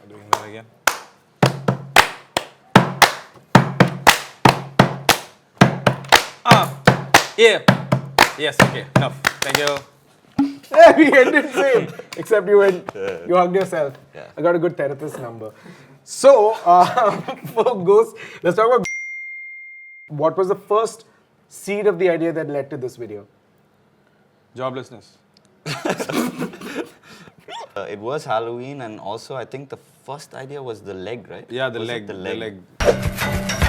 Doing that again. Yeah. Yes, okay, enough. Thank you. Yeah, we ended same. Except you hugged yourself. Yeah. I got a good therapist number. So, for Ghost, let's talk about what was the first seed of the idea that led to this video? Joblessness. It was Halloween, and also I think the first idea was the leg, right? Yeah, the Was it leg. The The leg. leg.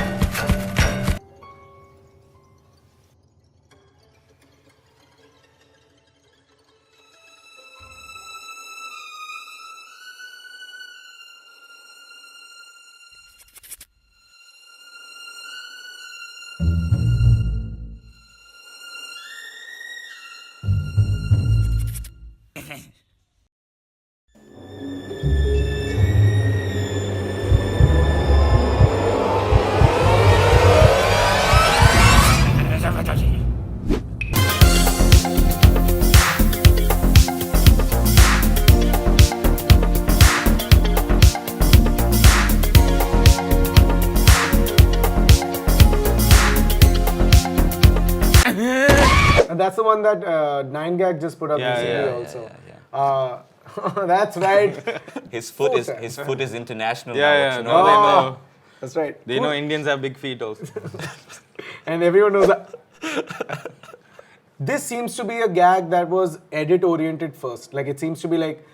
And that's the one that 9gag just put up Yeah, recently yeah, also. yeah. That's right. His foot is international now. Yeah, you no, know? they know. That's right. They know Indians have big feet also. And everyone knows that. This seems to be a gag that was edit oriented first. Like it seems to be like,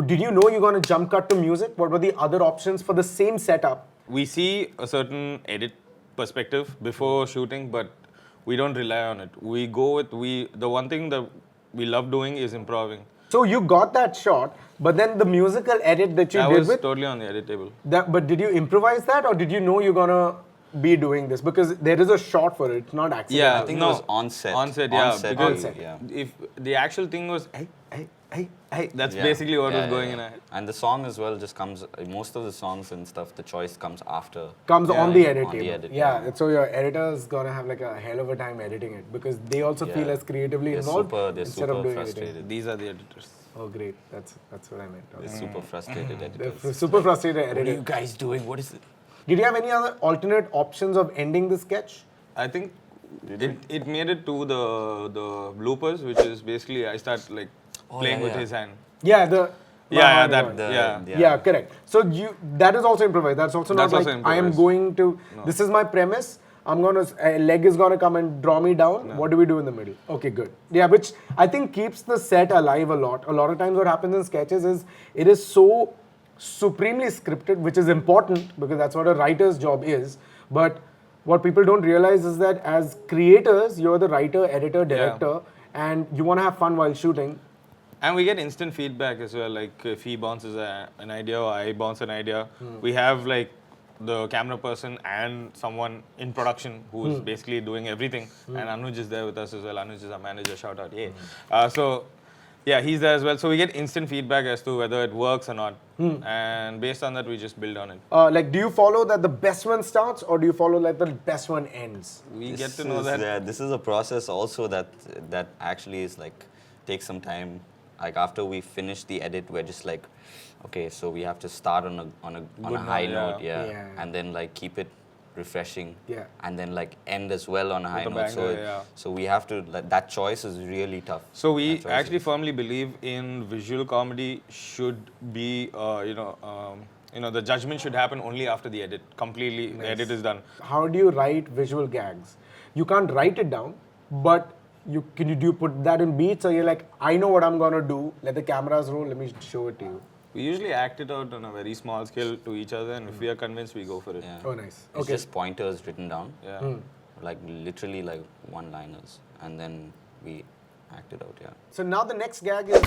did you know you're going to jump cut to music? What were the other options for the same setup? We see a certain edit perspective before shooting, but we don't rely on it. We go with, the one thing that we love doing is improving. So you got that shot, but then the musical edit that you That did was with, totally on the edit table. but did you improvise that or did you know you're going to be doing this? Because there is a shot for it, it's not accidental. Yeah, I think no. it was on set. On set, yeah. On set, Because yeah. if the actual thing was, hey, that's Yeah. basically what Yeah, was going yeah. in our head. And the song as well just comes, most of the songs and stuff, the choice comes after. Comes on the edit On the table. edit, yeah, yeah. so your editor's gonna have like a hell of a time editing it because they also feel Yeah. as creatively They're involved super instead of doing frustrated. editing. These are the editors. Oh, great. That's what I meant. They're Okay. super frustrated They're editors. super frustrated What are you editing. guys doing? What is it? Did you have any other alternate options of ending the sketch? I think it made it to the bloopers, which is basically I start like playing with yeah. his hand. Yeah, the Yeah, Mahan that, one. yeah. Yeah, correct. So that is also improvised. That's also not That's like also I am improvised. going to. This is my premise. I'm gonna a leg is gonna come and draw me down. What do we do in the middle? Okay, good. Yeah, which I think keeps the set alive a lot. A lot of times, what happens in sketches is it is so supremely scripted, which is important because that's what a writer's job is. But what people don't realize is that as creators, you're the writer, editor, director, and you want to have fun while shooting. And we get instant feedback as well. Like if he bounces an idea or I bounce an idea, we have like the camera person and someone in production who's basically doing everything. And Anuj is there with us as well. Anuj is our manager. Shout out, yeah. So yeah, he's there as well. So we get instant feedback as to whether it works or not. And based on that, we just build on it. Like, do you follow that the best one starts or do you follow like the best one ends? We This get to know is, that. this is a process also that actually is like takes some time. Like after we finish the edit, we're just like, okay, so we have to start on a high note, Yeah. and then like keep it refreshing, Yeah. and then like end as well on a high a note. banger, So we have to like, that choice is really tough. So we That choice actually is- firmly believe in visual comedy should be, the judgment should happen only after the edit. Completely, the edit is done. How do you write visual gags? You can't write it down, but do you put that in beats or you're like, I know what I'm gonna do, let the cameras roll, let me show it to you. We usually act it out on a very small scale to each other, and if we are convinced, we go for it. Yeah. Oh, nice. It's Okay. just pointers written down, Yeah. like literally like one-liners, and then we act it out. Yeah. So now the next gag is.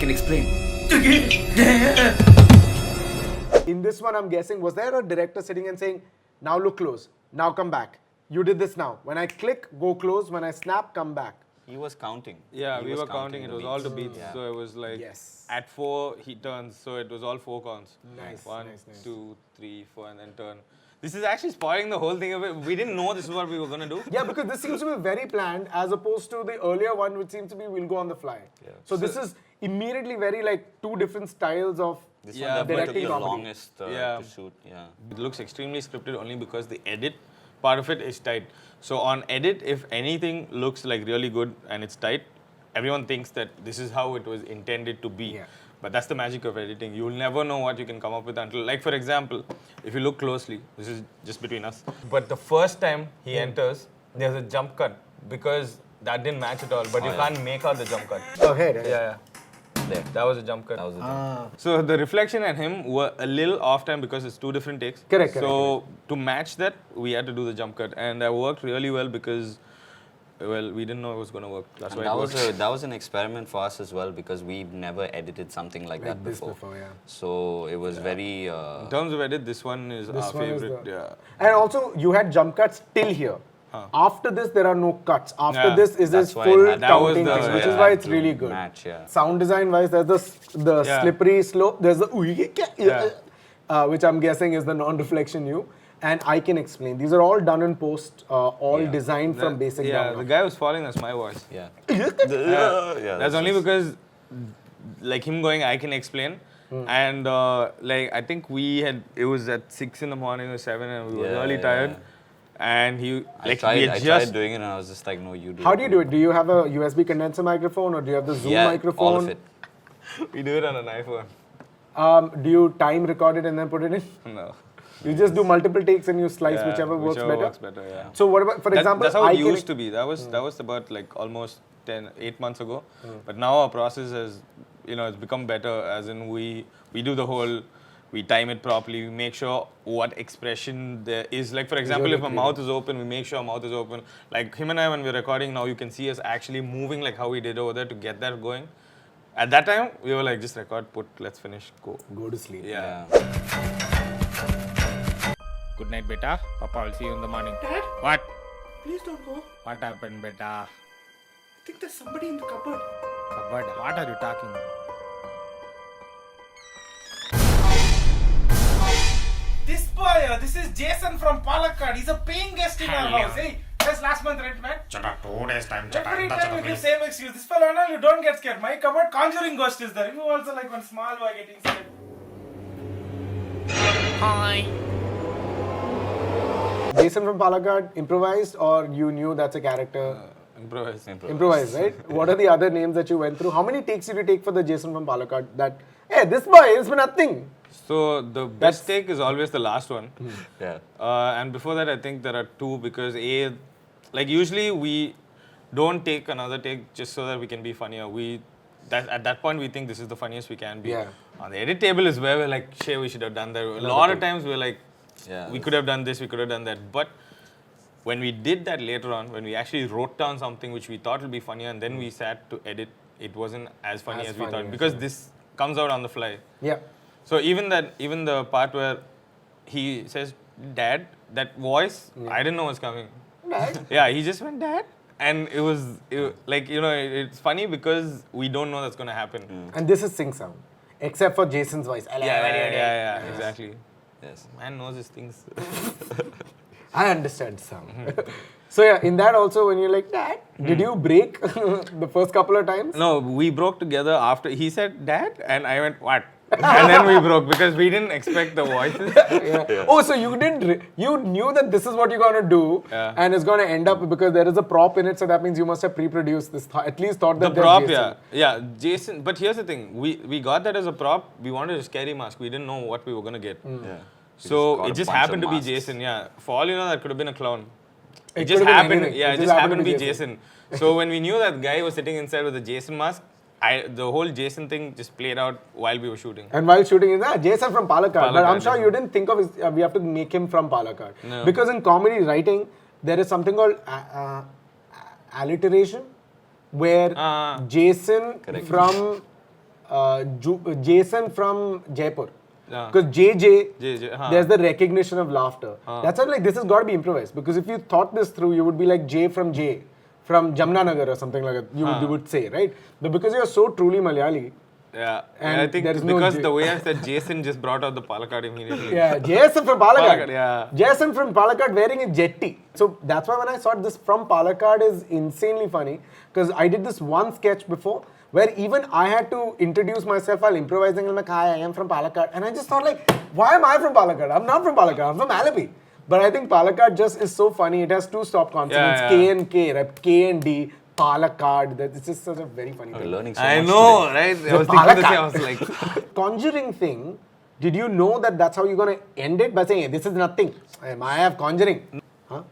can explain. In this one, I'm guessing, was there a director sitting and saying, now look close, now come back. You did this now. When I click, go close. When I snap, come back. He was counting. Yeah, He we was were counting. It the was all the beats. beats. Yeah. So it was like Yes. at 4 he turns. So it was all 4 counts. Nice, One, nice, nice. 2, 3, 4, and then turn. This is actually spoiling the whole thing of it. We didn't know this is what we were gonna do. Yeah, because this seems to be very planned as opposed to the earlier one, which seems to be we'll go on the fly. Yeah. So this is immediately very like 2 different styles of This Yeah, one but definitely took the comedy. longest Yeah. to shoot. Yeah. It looks extremely scripted only because the edit part of it is tight. So on edit, if anything looks like really good and it's tight, everyone thinks that this is how it was intended to be. Yeah. But that's the magic of editing. You'll never know what you can come up with until, like for example, if you look closely, this is just between us. But the first time he enters, there's a jump cut because that didn't match at all. But you can't make out the jump cut. Oh, hey, Yeah. There, that was a jump cut. That was the thing. So the reflection and him were a little off time because it's 2 different takes. Correct, So to match that, we had to do the jump cut, and that worked really well because, well, we didn't know it was going to work. That's And why it worked. that was an experiment for us as well because we've never edited something like that this before. before, yeah. So it was very. In terms of edit, this one is This our one is favorite. the- Yeah. And also, you had jump cuts till here. After this, there are no cuts. After Yeah. this is That's this why full that was counting the- thing, which is yeah, why it's to really good. match, yeah. Sound design wise, there's the Yeah. slippery slope. There's the Yeah. which I'm guessing is the non-reflection you. And I can explain. These are all done in post, all Yeah. designed from basic Yeah, down. the guy who's falling, that's my voice. Yeah. That's only because, like him going, I can explain. And like I think it was at 6 in the morning or 7, and we were Yeah, really yeah, tired. yeah. And he, I like, tried, we I had tried just doing it and I was just like, no, you do How it. do you do it? Do you have a USB condenser microphone or do you have the Zoom Yeah, microphone? all of it. we do it on an iPhone. Do you time record it and then put it in? No. You just do multiple takes and you slice Yeah, whichever works better. works better, yeah. So what about, for example, that's how I it can- used to be. That was about like almost 8 months ago. But now our process has, it's become better. As in we do the whole, we time it properly. We make sure what expression there is. Like for example, if my mouth is open, we make sure our mouth is open. Like him and I, when we're recording now, you can see us actually moving like how we did over there to get that going. At that time, we were like, just record, let's finish, go. Go to sleep. Yeah. Good night, beta. Papa, I'll see you in the morning. Dad? What? Please don't go. What happened, beta? I think there's somebody in the cupboard. Cupboard? What are you talking? This is Jason from Palakkad. He's a paying guest in our house. Hey, that's last month rent, man. Shut up, 2 days time. Every time you give same excuse. This fellow, no, you don't get scared. My cupboard conjuring ghost is there. You also like one small boy getting scared. Hi. Jason from Palakkad improvised or you knew that's a character? Improvise. Improvised, right? What are the other names that you went through? How many takes did you take for the Jason from Palakkad? That, hey, this boy is nothing. So the best take is always the last one. Yeah. And before that, I think there are 2 because like usually we don't take another take just so that we can be funnier. At that point we think this is the funniest we can be. Yeah. On the edit table is where we're like, shit, we should have done that. A lot of times we're like, Yeah, we could have done this, we could have done that. But when we did that later on, when we actually wrote down something which we thought would be funnier and then we sat to edit, it wasn't as funny As as we funny thought as because this comes out on the fly. Yeah. So even the part where he says dad, that voice, I didn't know was coming. Yeah, he just went dad. And it's funny because we don't know that's going to happen. And this is sync sound. Except for Jason's voice. Yeah, exactly. Yes. Man knows his things. I understand sound. So yeah, in that also when you're like, Dad, did you break the first couple of times? No, we broke together after he said dad and I went what? And then we broke because we didn't expect the voices. Yeah. Oh, so you knew that this is what you're gonna do, and it's gonna end up because there is a prop in it. So that means you must have pre-produced this. At least thought that The prop, yeah, Jason. But here's the thing: we got that as a prop. We wanted a scary mask. We didn't know what we were gonna get. Yeah. So got it a just bunch happened of to be masks. Jason. Yeah. For all you know, that could have been a clown. It It just could have been happened. anything. Yeah, it just happened to be Jason. So when we knew that guy was sitting inside with a Jason mask, the whole Jason thing just played out while we were shooting. And while shooting is Jason from Palakkad. But I'm Palakkad, sure yeah. you didn't think of we have to make him from Palakkad. No. Because in comedy writing, there is something called alliteration, where Jason from Jason from Jaipur. Yeah. Because JJ, JJ, there's the recognition of laughter. That's why like this has got to be improvised. Because if you thought this through, you would be like J from Jamnanagar or something like that. You would say, right? But because you're so truly Malayali. Yeah, And I think there is no because J- the way I said Jason just brought out the Palakkad immediately. Yeah, Jason from Palakkad. Palakkad, yeah. Jason from Palakkad wearing a jetty. So that's why when I saw this from Palakkad is insanely funny. Because I did this one sketch before where even I had to introduce myself while improvising. I'm like, hi, I am from Palakkad. And I just thought like, why am I from Palakkad? I'm not from Palakkad, I'm from Alapi. But I think Palakkad just is so funny. It has two stop consonants, Yeah, K yeah. and K, right? K and D, Palakkad. It's just such a very funny We're thing. learning so I much know, today. right? I was thinking the same. I was Palakkad. like, Conjuring thing, did you know that that's how you're going to end it? By saying, hey, this is nothing. I have conjuring. Huh?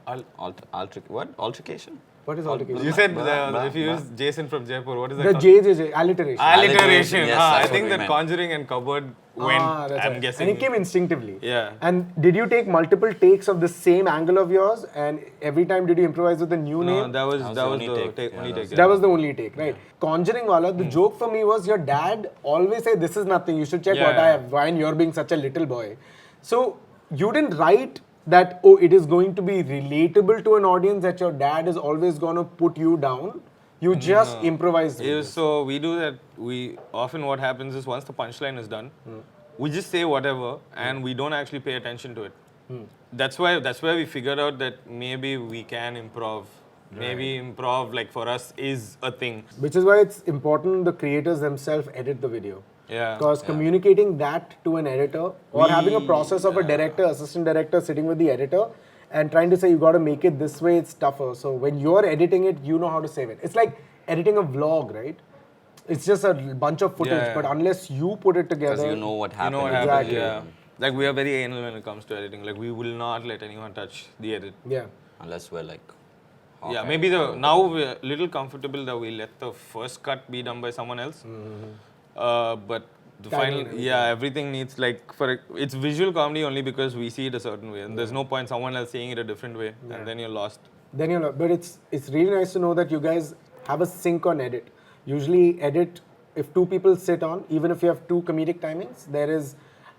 Altercation? What is altercation? you said Blah, if you blah. use Jason from Jaipur, what is that The called? JJJ, alliteration. Alliteration. Yes, I that's think what we that meant. Conjuring and Cupboard went, That's I'm right. guessing. And it came instinctively. Yeah. And did you take multiple takes of the same angle of yours? And every time did you improvise with a new No, name? that was That was the the only take. take. Yeah, Only that was take. That was the only take, right? Conjuring wala, the joke for me was your dad always say, this is nothing, you should check Yeah, what I yeah. have. Why you're being such a little boy. So you didn't write that, oh, it is going to be relatable to an audience that your dad is always going to put you down. You just improvised. with this. So we do that. We often what happens is once the punchline is done, we just say whatever and we don't actually pay attention to it. That's why we figured out that maybe we can improv. Maybe improv like for us is a thing. Which is why it's important the creators themselves edit the video. Yeah. Because communicating that to an editor or having a process of a director, assistant director sitting with the editor and trying to say you got to make it this way, it's tougher. So when you're editing it, you know how to save it. It's like editing a vlog, right? It's just a bunch of footage, Yeah. but unless you put it together, Because you know what You happened. know what Exactly. happens, yeah. Like we are very anal when it comes to editing. Like we will not let anyone touch the edit. yeah. Unless we're like... Yeah, Hawkeye. maybe now we're a little comfortable that we let the first cut be done by someone else. But the Timing final, and everything. yeah, everything needs like it's visual comedy only because we see it a certain way, and there's no point someone else saying it a different way, and then you're lost. Then you'll, but it's really nice to know that you guys have a sync on edit. Usually edit, if two people sit on, even if you have two comedic timings, there is,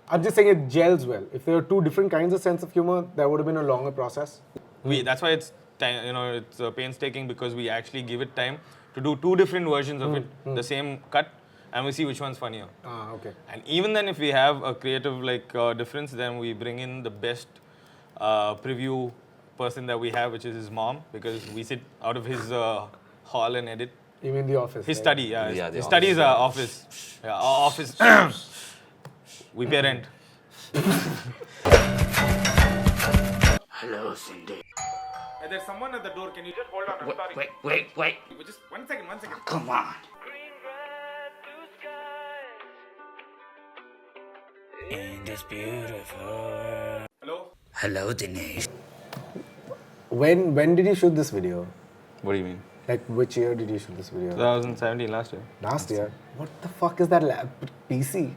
I'm just saying it gels well. If there are two different kinds of sense of humor, that would have been a longer process. That's why it's time, it's painstaking because we actually give it time to do two different versions of it, the same cut, and we see which one's funnier. Ah, okay. And even then, if we have a creative difference, then we bring in the best preview person that we have, which is his mom, because we sit out of his hall and edit. You mean the office? His right? study, yeah. Yeah, the His study is our office. Yeah, our office. We pay rent. Hello, Cindy. There's someone at the door. Can you just hold on? I'm sorry. Wait. Just 1 second. Come on. In this beautiful world. Hello? Hello, Dinesh. When did you shoot this video? What do you mean? Like which year did you shoot this video? 2017, last year. Last year. What the fuck is that PC?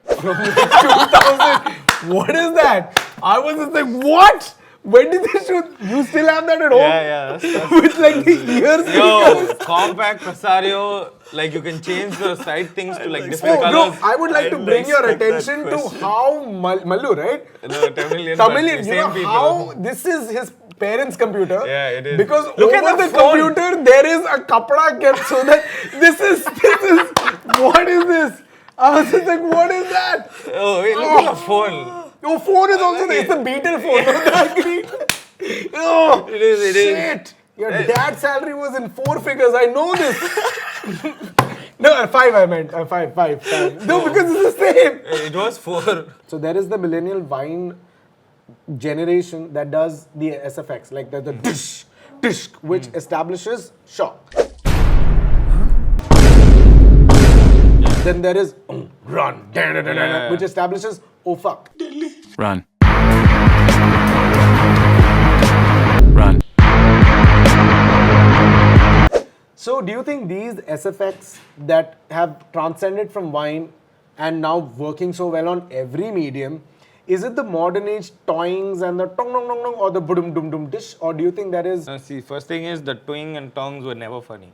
From 2000. What is that? I was just like, what? When did they shoot? You still have that at home? Yeah. With like the ears. Yo, compact Presario, like you can change the side things to like different Oh, no, colors. I would like to didn't bring your expect that attention to question. how Mallu, right? No, Tamilian. but Tamilian, you same know people. how this is his parents' computer. Yeah, it is. Because Look at over the the phone. computer there is a kapda kept so that this is what is this? I was just like, what is that? Oh, wait, look at the phone. Your phone is also there. It's a Beetle phone. Not that green. Oh, It is. shit. Your dad's salary was in 4 figures. I know this. No, 5 I meant. 5. No, because it's the same. It was 4. So there is the millennial Vine generation that does the SFX, like the dish, which establishes shock. Then there is run, which establishes oh fuck. Run. Run. So do you think these SFX that have transcended from Vine and now working so well on every medium, is it the modern age toyings and the tong dong dong dong or the budum dum dum dish, or do you think that is See, first thing is the twing and tongs were never funny.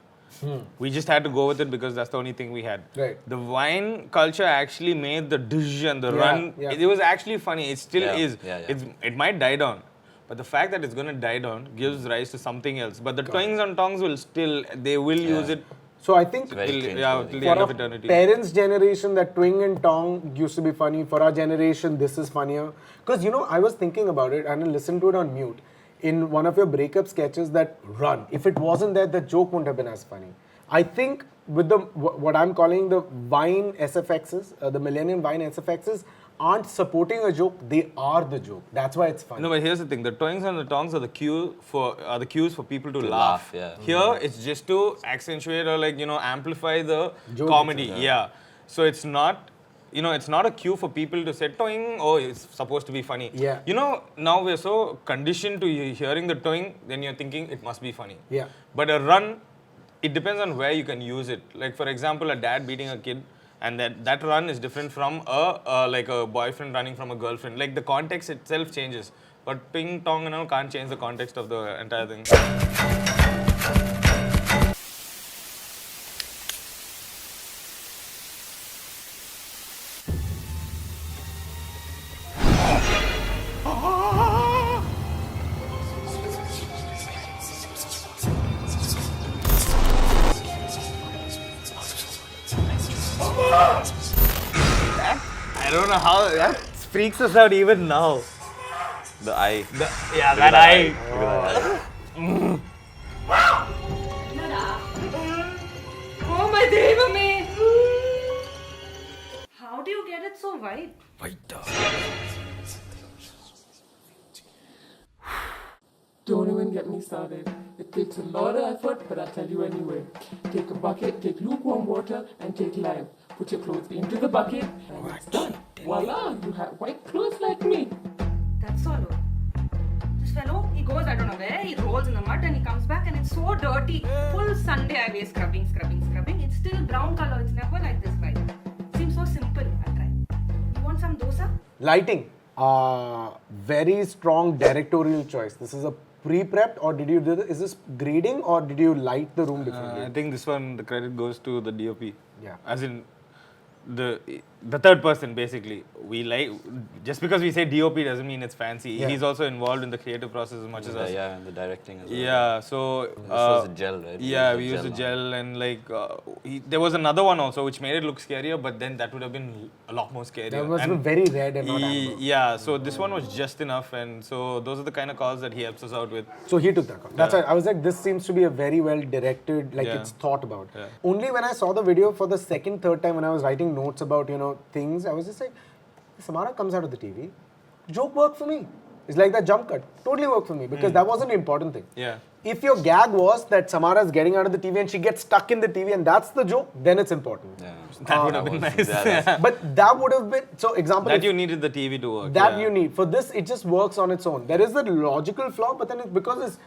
We just had to go with it because that's the only thing we had. Right. The wine culture actually made the dish and the Yeah, run. yeah. It was actually funny. It still Yeah, is. yeah, yeah. It might die down. But the fact that it's going to die down gives rise to something else. But the twings and tongs will still, they will use it So I think very till, cringeworthy. till the for end of our eternity. parents' generation, that twing and tong used to be funny. For our generation, this is funnier. Because, I was thinking about it and I listened to it on mute. In one of your breakup sketches, that run, if it wasn't there, the joke wouldn't have been as funny. I think with the what I'm calling the Vine SFXs, the Millennium Vine SFXs, aren't supporting a joke, they are the joke. That's why it's funny. No, but here's the thing: the twings and the tongs are the cues for people to laugh. yeah. Here, it's just to accentuate or amplify the Joke comedy. itself, Yeah. So it's not. It's not a cue for people to say toing. Oh, it's supposed to be funny. Yeah. Now we're so conditioned to hearing the toing, then you're thinking it must be funny. Yeah. But a run, it depends on where you can use it. Like for example, a dad beating a kid, and that run is different from a boyfriend running from a girlfriend. Like the context itself changes. But ping tong and all can't change the context of the entire thing. I don't know how that freaks us out even now. The eye. Yeah, that eye. Oh my Devame! How do you get it so white? Don't even get me started. It takes a lot of effort, but I'll tell you anyway. Take a bucket, take lukewarm water, and take lime. Put your clothes into the bucket, and it's done. Voila, you have white clothes like me. That's all. This fellow, he goes, I don't know where, he rolls in the mud and he comes back and it's so dirty. Full Sunday I waste scrubbing. It's still brown color, it's never like this white. Seems so simple. I'll try. You want some dosa? Lighting. Very strong directorial choice. This is a pre-prepped, or did you do this? Is this grading, or did you light the room differently? I think this one, the credit goes to the DOP. Yeah. As in, the third person basically. We like, just because we say DOP doesn't mean it's fancy. Yeah. He's also involved in the creative process as much as us. Yeah, and the directing as well. Yeah, so This was a gel, right? Yeah, we used used a a gel gel and there was another one also which made it look scarier, but then that would have been a lot more scarier. That must And be very red and not amber. yeah, so this one was just enough, and so those are the kind of calls that he helps us out with. So he took that call. That's why I was like, this seems to be a very well directed, like Yeah. it's thought about. Yeah. Only when I saw the video for the second, third time when I was writing notes about, things, I was just like, Samara comes out of the TV, joke worked for me. It's like that jump cut, totally worked for me because that wasn't the important thing. Yeah. If your gag was that Samara's getting out of the TV and she gets stuck in the TV and that's the joke, then it's important. Yeah. That would have been nice. But that would have been, so example, That if- you needed the TV to work. that yeah. you need. For this, it just works on its own. There is a logical flaw, but then because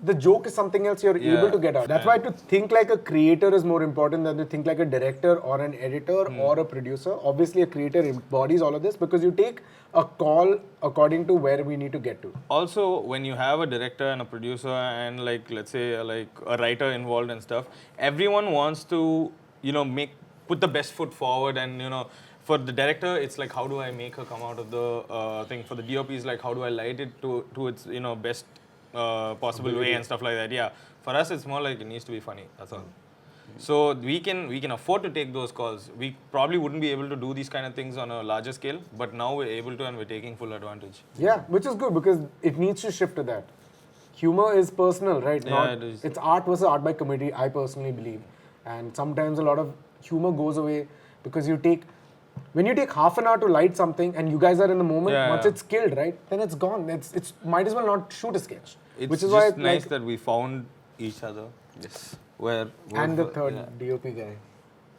the joke is something else you're Yeah. able to get out. That's why to think like a creator is more important than to think like a director or an editor or a producer. Obviously, a creator embodies all of this because you take a call according to where we need to get to. Also, when you have a director and a producer and let's say like a writer involved and stuff, everyone wants to put the best foot forward, and for the director it's like, how do I make her come out of the thing? For the DOP is like, how do I light it to its best possible way and stuff like that. Yeah, for us it's more like it needs to be funny, that's all. So we can afford to take those calls. We probably wouldn't be able to do these kind of things on a larger scale, but now we're able to, and we're taking full advantage. Yeah, which is good because it needs to shift to that. Humor is personal, right? Yeah, it is. It's art versus art by committee, I personally believe. And sometimes a lot of humor goes away because when you take half an hour to light something and you guys are in the moment, Yeah, once yeah. it's killed, right? Then it's gone. It's might as well not shoot a sketch. It's which is just why nice that we found each other. Yes. and the third DOP guy.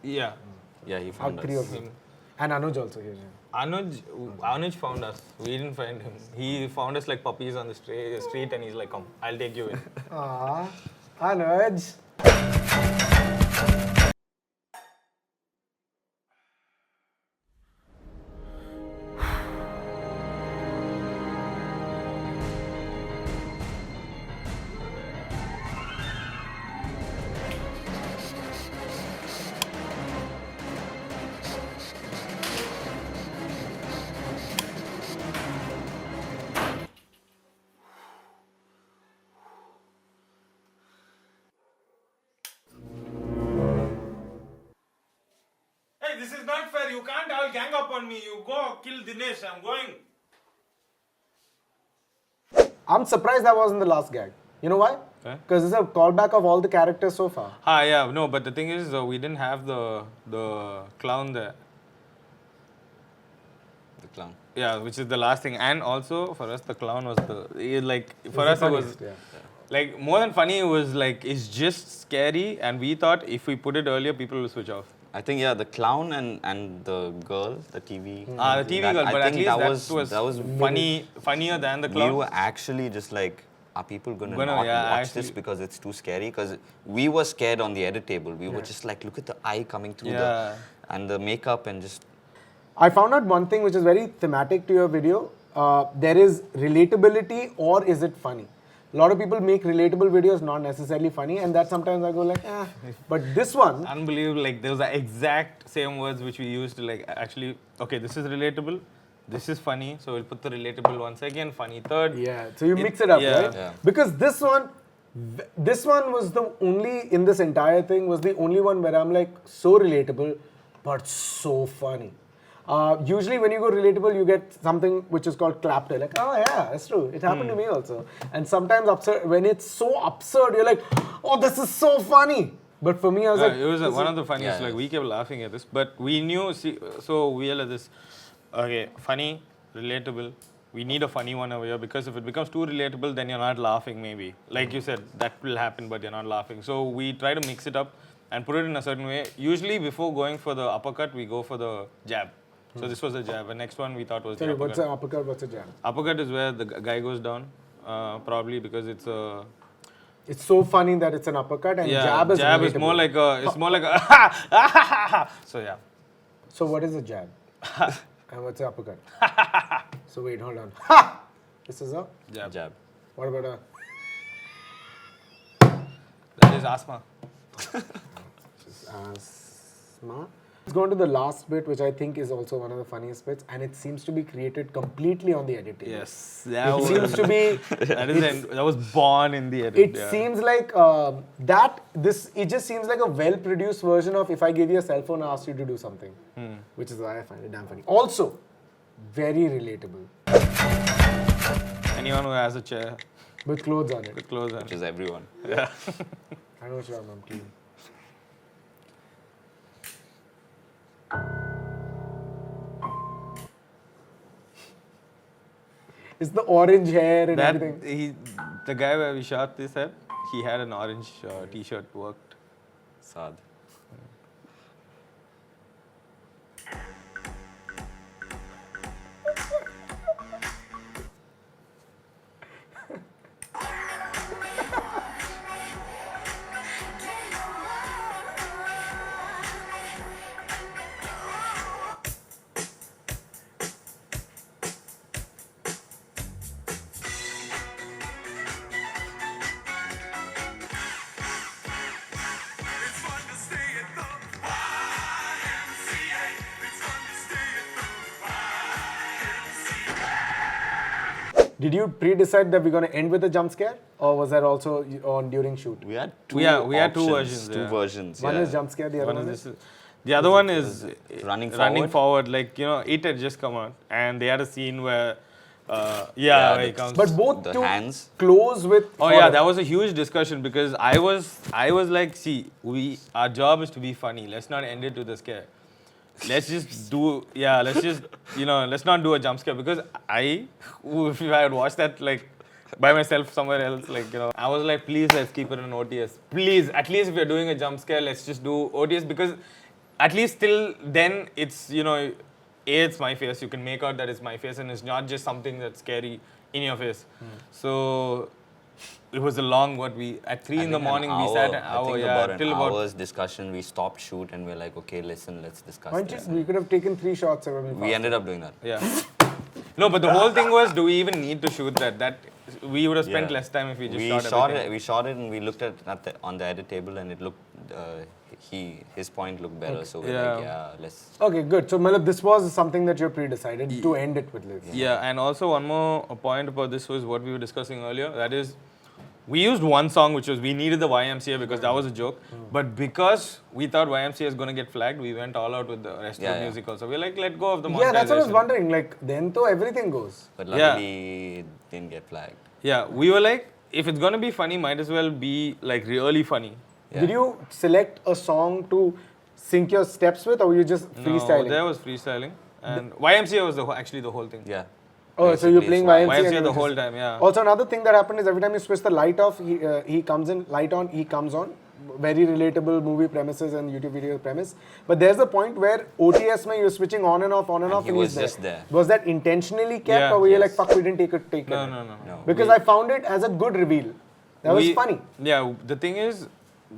Yeah. Yeah, he All found three us. of them. And Anuj also here. Anuj found us. We didn't find him. He found us like puppies on the street, and he's like, "Come, I'll take you in." Ah, Anuj. this is not fair. You can't all gang up on me. You go kill Dinesh. I'm going. I'm surprised that wasn't the last gag. You know why? Because it's a callback of all the characters so far. Yeah, no, but the thing is, we didn't have the clown there. The clown. Yeah, which is the last thing. And also, for us, the clown was for us, it was, like, more than funny, it was like, it's just scary. And we thought if we put it earlier, people will switch off. I think, yeah, the clown and the girl, the TV. The TV girl, but at least that was funnier than the clown. We were actually just like, are people going to not watch this because it's too scary? Because we were scared on the edit table. We were just like, look at the eye coming through and the makeup and just... I found out one thing which is very thematic to your video. There is relatability, or is it funny? A lot of people make relatable videos, not necessarily funny, and that sometimes I go like, But this one... Unbelievable, like those are exact same words which we used to like actually, okay, this is relatable, this is funny, so we'll put the relatable one second, funny third. Yeah, so you mix it up, right? Yeah. Because this one was the only, in this entire thing, was the only one where I'm like, so relatable, but so funny. Usually when you go relatable, you get something which is called clap tail. Like, oh yeah, that's true. It happened to me also. And sometimes absurd, when it's so absurd, you're like, oh, this is so funny. But for me, I was like... It was one of the funniest, like we kept laughing at this. But we knew, so we are like this, okay, funny, relatable. We need a funny one over here because if it becomes too relatable, then you're not laughing maybe. Like you said, that will happen, but you're not laughing. So we try to mix it up and put it in a certain way. Usually before going for the uppercut, we go for the jab. So this was a jab. The next one we thought was Sorry, the uppercut. what's an uppercut, what's a jab? Uppercut is where the guy goes down, probably because it's a... It's so funny that it's an uppercut, and jab is more like a... It's more like a... So yeah. So what is a jab? And what's an uppercut? So wait, hold on. This is a Jab. What about a... That is asthma. Asthma. Let's go on to the last bit, which I think is also one of the funniest bits, and it seems to be created completely on the edit table. Yes. It seems to be... that was born in the edit. It seems like it just seems like a well-produced version of if I gave you a cell phone and asked you to do something, which is why I find it damn funny. Also, very relatable. Anyone who has a chair With clothes on it. with clothes on Which it. is everyone. Yeah. I know what you're on, I'm clean. It's the orange hair and everything. The guy where we shot this at, he had an orange t-shirt worked. Sad. Did you pre-decide that we're going to end with a jump scare? Or was that also on during shoot? We had We had two versions, Two yeah. versions. One is jump scare, the other one is is... the other one is running forward. Like, you know, it had just come out. And they had a scene where, where he comes. But both The too hands. close with... Oh yeah, that was a huge discussion because I was like, see, our job is to be funny. Let's not end it with a scare. Let's just let's not do a jump scare because if I had watched that like by myself somewhere else, like, you know, I was like, please let's keep it on OTS. Please, at least if you're doing a jump scare, let's just do OTS because at least till then it's, you know, it's my face. You can make out that it's my face and it's not just something that's scary in your face. So it was a long at 3 in the morning we sat an hour, till about an hour's discussion. We stopped shoot and we're like, okay, listen, let's discuss this. We could have taken 3 shots. We ended up doing that. Yeah. No, but the whole thing was, do we even need to shoot that? That we would have spent less time if we just shot everything. We shot it and we looked at on the edit table and it looked, his point looked better. So we're like, let's... Okay, good. So, Malab, this was something that you pre-decided to end it with this. Yeah, and also one more point about this was what we were discussing earlier. That is, we used one song which was we needed the YMCA because that was a joke. But because we thought YMCA is going to get flagged, we went all out with the rest of the music also. We're like, let go of the monetization. Yeah, that's what I was wondering. Like, then to everything goes. But luckily, it didn't get flagged. Yeah, we were like, if it's going to be funny, might as well be like really funny. Yeah. Did you select a song to sync your steps with, or were you just freestyling? No, there was freestyling. And YMCA was actually the whole thing. Yeah. Oh, so you're playing YMCA. YMCA and the you whole just- time, yeah. Also, another thing that happened is every time you switch the light off, he comes in, light on, he comes on. Very relatable movie premises and YouTube video premise. But there's a point where OTS mein you're switching on and off, and he was just there. Was that intentionally kept, Yeah. or were you like, Yes. fuck, we didn't take it? No. No. Because I found it as a good reveal. That was funny. Yeah, the thing is,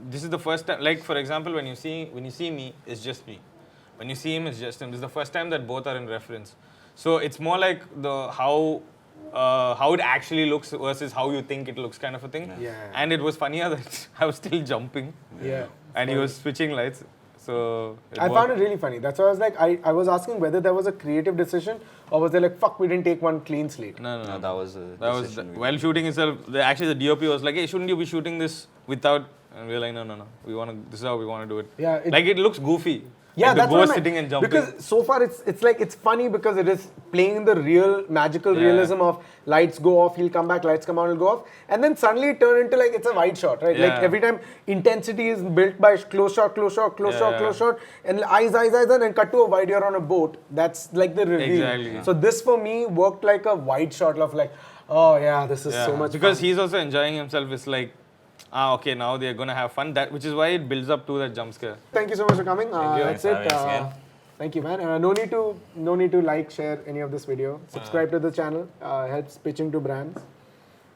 this is the first time. Like for example, when you see me, it's just me. When you see him, it's just him. This is the first time that both are in reference. So it's more like how it actually looks versus how you think it looks, kind of a thing. Yeah. And it was funnier that I was still jumping. Yeah. And he was switching lights. So I found it really funny. That's why I was like, I was asking whether there was a creative decision, or was there like, fuck, we didn't take one clean slate. No. No, that was a That was decision we while shooting itself. Actually, the DOP was like, "Hey, shouldn't you be shooting this without?" And we were like, "No. We want to. This is how we want to do it." Yeah, like it looks goofy. Yeah, like that's the what I ghost meant. sitting and jumping. Because so far it's like it's funny because it is playing in the real magical realism of lights go off, he'll come back, lights come on, he'll go off, and then suddenly it turn into like it's a wide shot, right? Like Yeah. every time intensity is built by close shot, and eyes, and then cut to a wide. You're on a boat. That's like the reveal. Exactly. So this for me worked like a wide shot of like, oh yeah, this is so much because fun. he's also enjoying himself. It's like, okay, now they're gonna have fun. That which is why it builds up to that jump scare. Thank you so much for coming. That's Thanks for it. having us again. Thank you, man. No need to like, share any of this video. Subscribe to the channel. Helps pitching to brands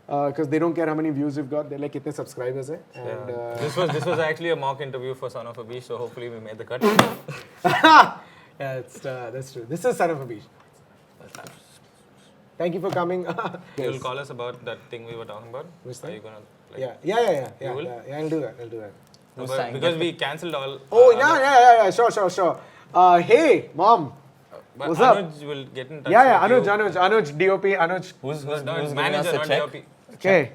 because they don't care how many views you've got. They're like, "Kitne subscribers hai?" And This was actually a mock interview for Son of Abish, so hopefully we made the cut. yeah, that's true. This is Son of Abish. Thank you for coming. You'll call us about that thing we were talking about. Which Are thing? you gonna? Like, Yeah. You will? Yeah, I'll do that. No, but because we cancelled all. Oh yeah. Sure. Hey, mom. But What's up? Anuj will get in touch. Yeah. with you. Anuj, DOP, Anuj. Who's No, it's giving us manager, a not check? DOP.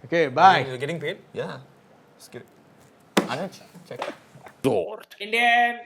Okay. Bye. You're getting paid? Yeah. Just kidding. Anuj, check. Dort. Indian.